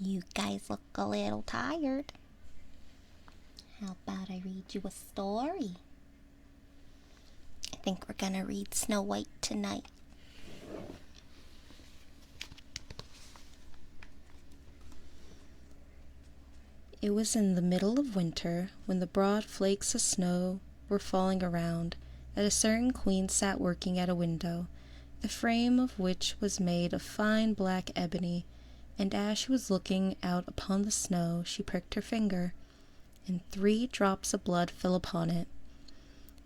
You guys look a little tired. How about I read you a story? I think we're gonna read Snow White tonight. It was in the middle of winter, when the broad flakes of snow were falling around, that a certain queen sat working at a window, the frame of which was made of fine black ebony, and as she was looking out upon the snow, she pricked her finger, and 3 drops of blood fell upon it.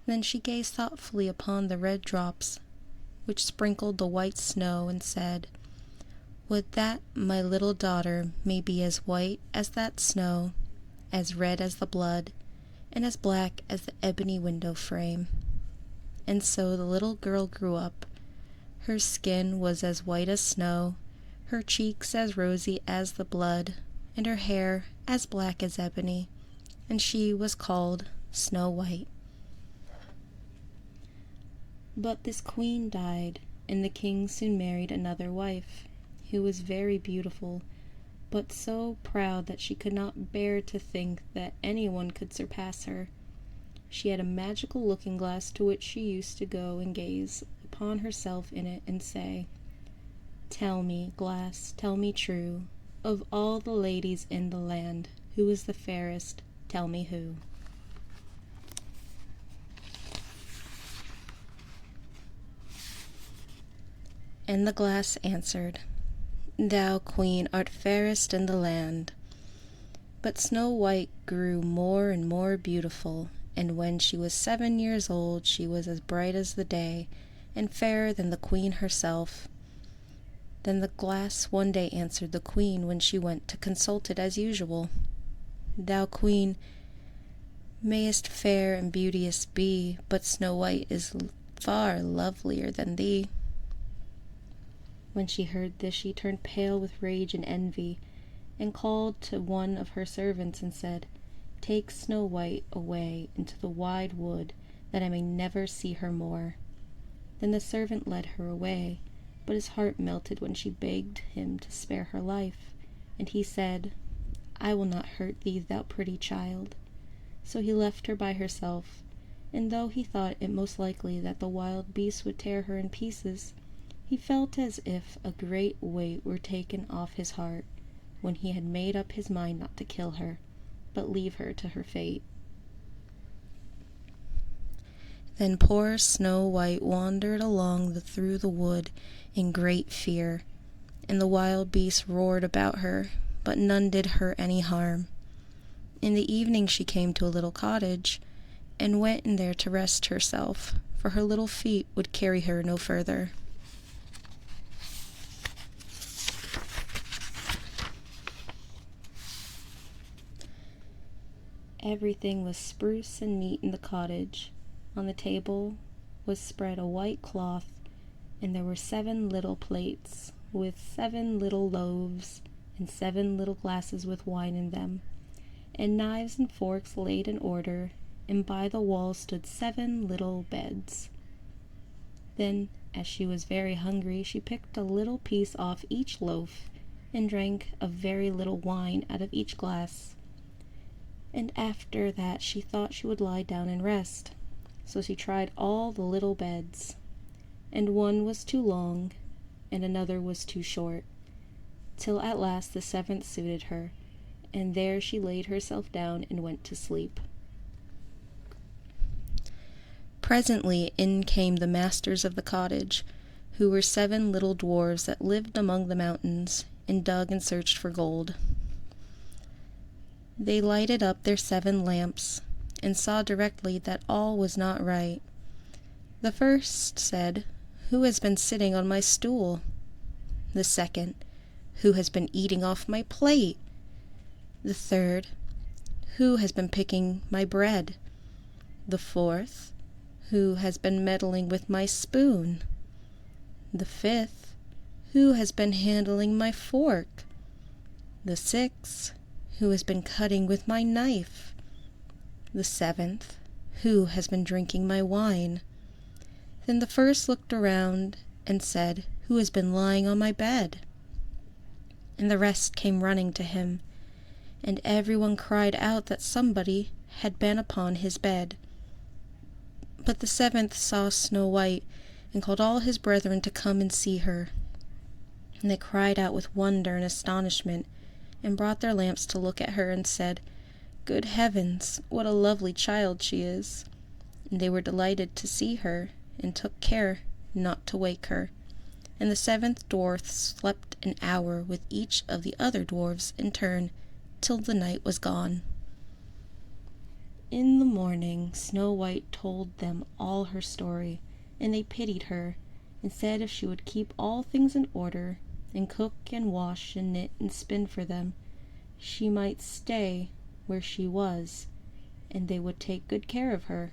Then she gazed thoughtfully upon the red drops, which sprinkled the white snow, and said, "Would that my little daughter may be as white as that snow, as red as the blood, and as black as the ebony window frame." And so the little girl grew up. Her skin was as white as snow, her cheeks as rosy as the blood, and her hair as black as ebony, and she was called Snow White. But this queen died, and the king soon married another wife, who was very beautiful, but so proud that she could not bear to think that anyone could surpass her. She had a magical looking-glass to which she used to go and gaze upon herself in it and say, "Tell me, glass, tell me true, of all the ladies in the land, who is the fairest? Tell me who." And the glass answered, "Thou, queen, art fairest in the land." But Snow White grew more and more beautiful, and when she was 7 years old she was as bright as the day, and fairer than the queen herself. Then the glass one day answered the queen when she went to consult it as usual, "Thou, queen, mayest fair and beauteous be, but Snow White is far lovelier than thee." When she heard this, she turned pale with rage and envy, and called to one of her servants and said, "Take Snow White away into the wide wood, that I may never see her more." Then the servant led her away, but his heart melted when she begged him to spare her life, and he said, "I will not hurt thee, thou pretty child." So he left her by herself, and though he thought it most likely that the wild beasts would tear her in pieces, he felt as if a great weight were taken off his heart when he had made up his mind not to kill her, but leave her to her fate. Then poor Snow White wandered along through the wood in great fear, and the wild beasts roared about her, but none did her any harm. In the evening she came to a little cottage, and went in there to rest herself, for her little feet would carry her no further. Everything was spruce and neat in the cottage. On the table was spread a white cloth, and there were 7 little plates with 7 little loaves, and 7 little glasses with wine in them, and knives and forks laid in order, and by the wall stood 7 little beds. Then, as she was very hungry, she picked a little piece off each loaf, and drank a very little wine out of each glass. And after that she thought she would lie down and rest. So she tried all the little beds, and one was too long, and another was too short, till at last the 7th suited her, and there she laid herself down and went to sleep. Presently in came the masters of the cottage, who were 7 little dwarves that lived among the mountains, and dug and searched for gold. They lighted up their 7 lamps, and saw directly that all was not right. The first said, "Who has been sitting on my stool?" The second, "Who has been eating off my plate?" The third, "Who has been picking my bread?" The fourth, "Who has been meddling with my spoon?" The fifth, "Who has been handling my fork?" The sixth, "Who has been cutting with my knife?" The 7th, "Who has been drinking my wine?" Then the first looked around and said, "Who has been lying on my bed?" and the rest came running to him, and everyone cried out that somebody had been upon his bed. But the seventh saw Snow White, and called all his brethren to come and see her. And they cried out with wonder and astonishment, and brought their lamps to look at her, and said, "Good heavens, what a lovely child she is!" And they were delighted to see her, and took care not to wake her. And the seventh dwarf slept an hour with each of the other dwarves in turn, till the night was gone. In the morning Snow White told them all her story, and they pitied her, and said if she would keep all things in order, and cook and wash and knit and spin for them, she might stay where she was, and they would take good care of her.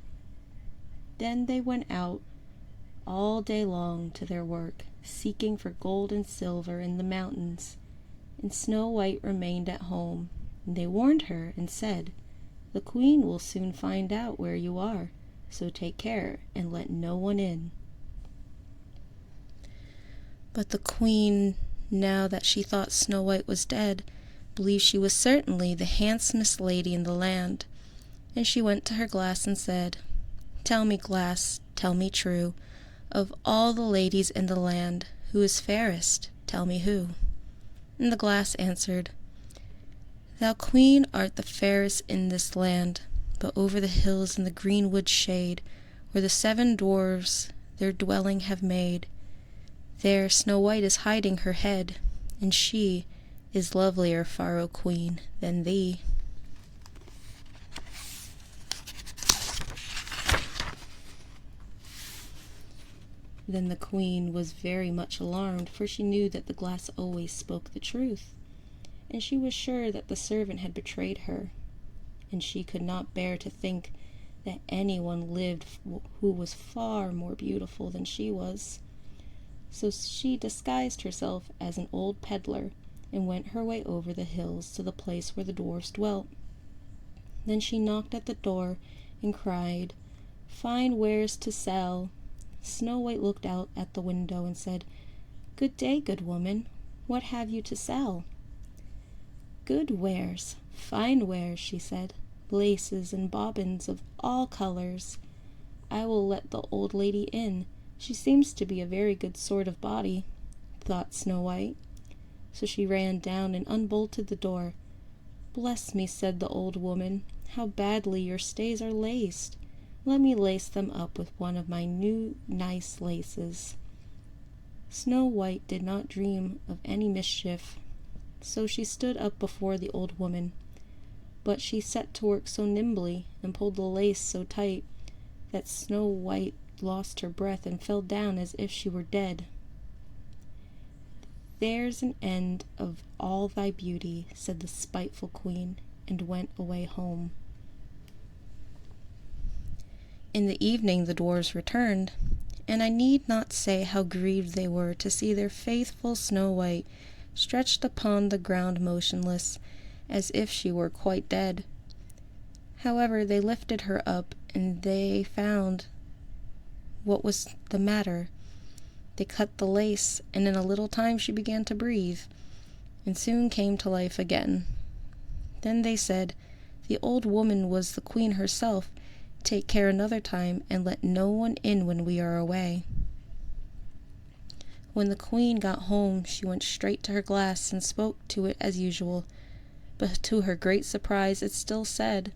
Then they went out all day long to their work, seeking for gold and silver in the mountains, and Snow White remained at home. And they warned her and said, "The queen will soon find out where you are, so take care and let no one in." But the queen, now that she thought Snow White was dead, believed she was certainly the handsomest lady in the land, and she went to her glass and said, "Tell me, glass, tell me true, of all the ladies in the land, who is fairest? Tell me who." And the glass answered, "Thou, queen, art the fairest in this land, but over the hills in the greenwood shade, where the 7 dwarves their dwelling have made, there Snow White is hiding her head, and she is lovelier far, O queen, than thee." Then the queen was very much alarmed, for she knew that the glass always spoke the truth, and she was sure that the servant had betrayed her, and she could not bear to think that anyone lived who was far more beautiful than she was. So she disguised herself as an old peddler, and went her way over the hills to the place where the dwarfs dwelt. Then she knocked at the door and cried, "Fine wares to sell." Snow White looked out at the window and said, "Good day, good woman. What have you to sell?" "Good wares, fine wares," she said, "laces and bobbins of all colors. I will let the old lady in. She seems to be a very good sort of body," thought Snow White. So she ran down and unbolted the door. "Bless me," said the old woman, "how badly your stays are laced. Let me lace them up with one of my new nice laces." Snow White did not dream of any mischief, so she stood up before the old woman, but she set to work so nimbly and pulled the lace so tight that Snow White lost her breath and fell down as if she were dead. "There's an end of all thy beauty," said the spiteful queen, and went away home. In the evening the dwarves returned, and I need not say how grieved they were to see their faithful Snow White stretched upon the ground motionless, as if she were quite dead. However, they lifted her up, and they found what was the matter. They cut the lace, and in a little time she began to breathe, and soon came to life again. Then they said, "The old woman was the queen herself. Take care another time, and let no one in when we are away." When the queen got home, she went straight to her glass and spoke to it as usual, but to her great surprise it still said,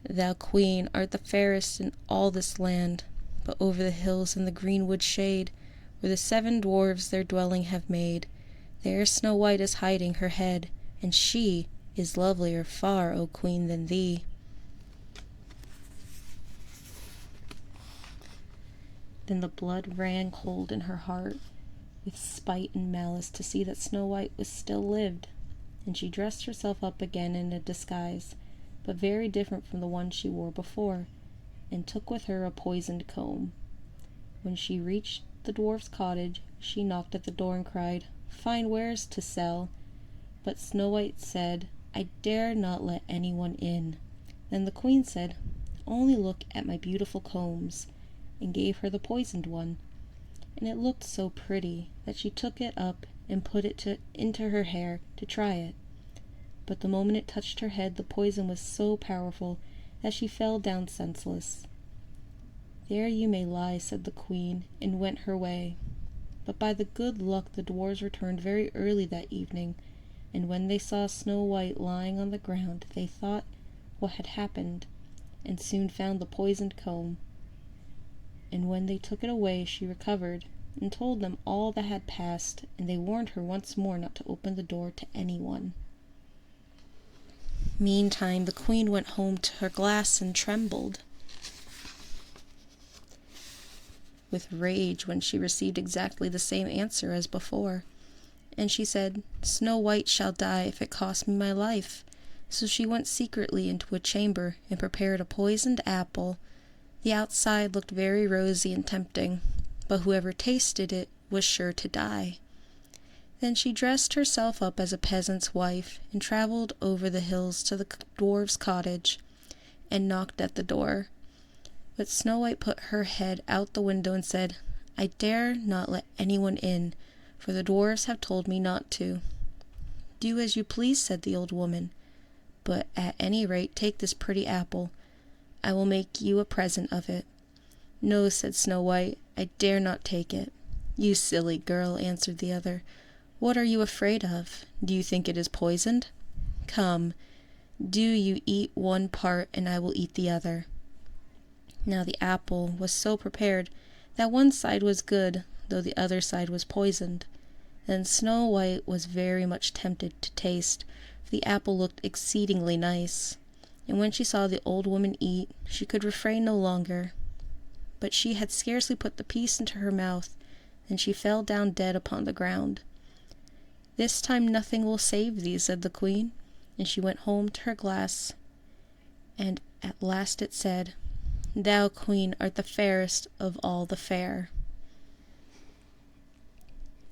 "Thou, queen, art the fairest in all this land, but over the hills in the greenwood shade, where the 7 dwarves their dwelling have made, there Snow White is hiding her head, and she is lovelier far, O queen, than thee." Then the blood ran cold in her heart with spite and malice to see that Snow White was still lived, and she dressed herself up again in a disguise, but very different from the one she wore before, and took with her a poisoned comb. When she reached the dwarf's cottage, she knocked at the door and cried, "Fine wares to sell." But Snow White said, "I dare not let anyone in." Then the queen said, "Only look at my beautiful combs," and gave her the poisoned one, and it looked so pretty that she took it up and put it into her hair to try it. But the moment it touched her head, the poison was so powerful that she fell down senseless. "There you may lie," said the queen, and went her way. But by the good luck the dwarves returned very early that evening, and when they saw Snow White lying on the ground, they thought what had happened, and soon found the poisoned comb. And when they took it away, she recovered, and told them all that had passed, and they warned her once more not to open the door to anyone. Meantime, the queen went home to her glass and trembled with rage when she received exactly the same answer as before. And she said, "Snow White shall die if it costs me my life." So she went secretly into a chamber and prepared a poisoned apple. The outside looked very rosy and tempting, but whoever tasted it was sure to die. Then she dressed herself up as a peasant's wife and traveled over the hills to the dwarf's cottage and knocked at the door. But Snow White put her head out the window and said, "I dare not let anyone in, for the dwarves have told me not to." "Do as you please," said the old woman, "but at any rate take this pretty apple. I will make you a present of it." "No," said Snow White, "I dare not take it." "You silly girl," answered the other, "what are you afraid of? Do you think it is poisoned? Come, do you eat one part and I will eat the other." Now the apple was so prepared that one side was good, though the other side was poisoned. Then Snow White was very much tempted to taste, for the apple looked exceedingly nice, and when she saw the old woman eat, she could refrain no longer. But she had scarcely put the piece into her mouth than she fell down dead upon the ground. "This time nothing will save thee," said the queen, and she went home to her glass, and at last it said, "Thou, queen, art the fairest of all the fair."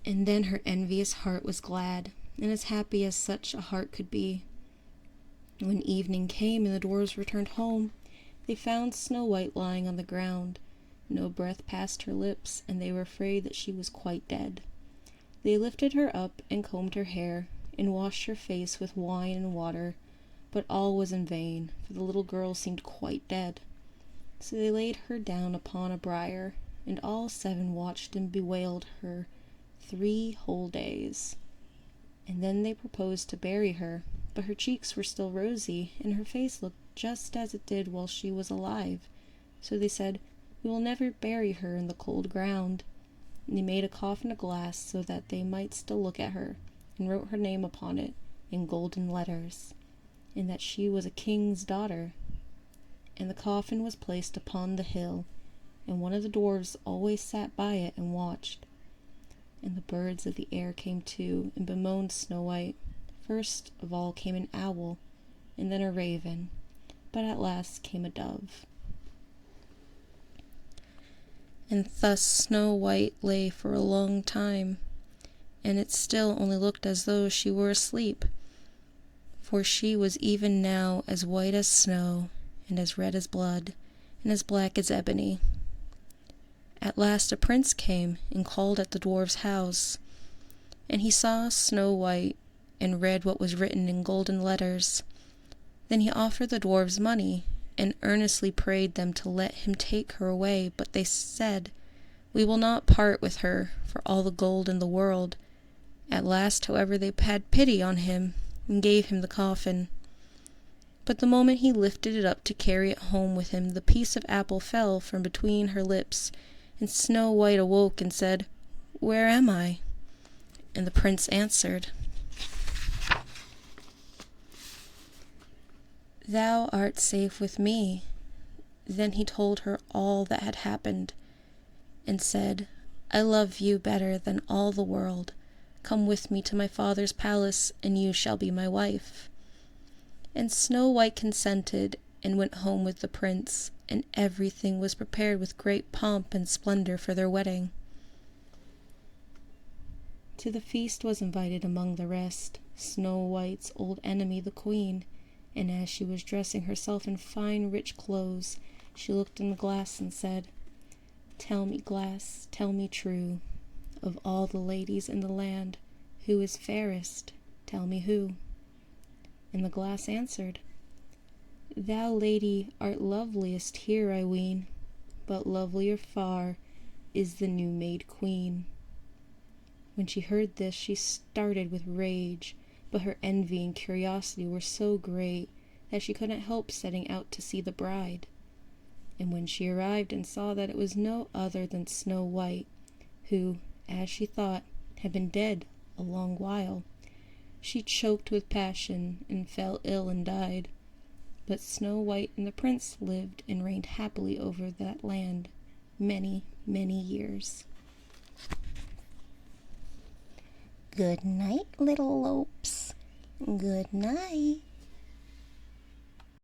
And then her envious heart was glad, and as happy as such a heart could be. When evening came and the dwarves returned home, they found Snow White lying on the ground. No breath passed her lips, and they were afraid that she was quite dead. They lifted her up and combed her hair, and washed her face with wine and water, but all was in vain, for the little girl seemed quite dead. So they laid her down upon a briar, and all 7 watched and bewailed her 3 whole days. And then they proposed to bury her, but her cheeks were still rosy, and her face looked just as it did while she was alive. So they said, "We will never bury her in the cold ground." And they made a coffin of glass so that they might still look at her, and wrote her name upon it in golden letters, and that she was a king's daughter. And the coffin was placed upon the hill, and one of the dwarves always sat by it and watched. And the birds of the air came too, and bemoaned Snow White. First of all came an owl, and then a raven, but at last came a dove. And thus Snow White lay for a long time, and it still only looked as though she were asleep, for she was even now as white as snow, and as red as blood, and as black as ebony. At last a prince came and called at the dwarf's house, and he saw Snow White and read what was written in golden letters. Then he offered the dwarves money, and earnestly prayed them to let him take her away, but they said, "We will not part with her for all the gold in the world." At last, however, they had pity on him, and gave him the coffin. But the moment he lifted it up to carry it home with him, the piece of apple fell from between her lips, and Snow White awoke and said, "Where am I?" And the prince answered, "Thou art safe with me." Then he told her all that had happened, and said, "I love you better than all the world. Come with me to my father's palace, and you shall be my wife." And Snow White consented, and went home with the prince, and everything was prepared with great pomp and splendor for their wedding. To the feast was invited among the rest Snow White's old enemy, the queen, and as she was dressing herself in fine rich clothes, she looked in the glass and said, "Tell me, glass, tell me true, of all the ladies in the land, Who is fairest? Tell me who. And the glass answered, Thou, lady, art loveliest here, I ween, but lovelier far is the new-made queen. When she heard this, she started with rage, but her envy and curiosity were so great that she couldn't help setting out to see the bride. And when she arrived and saw that it was no other than Snow White, who, as she thought, had been dead a long while, she choked with passion and fell ill and died. But Snow White and the prince lived and reigned happily over that land many, many years. Good night, little Lopes. Good night.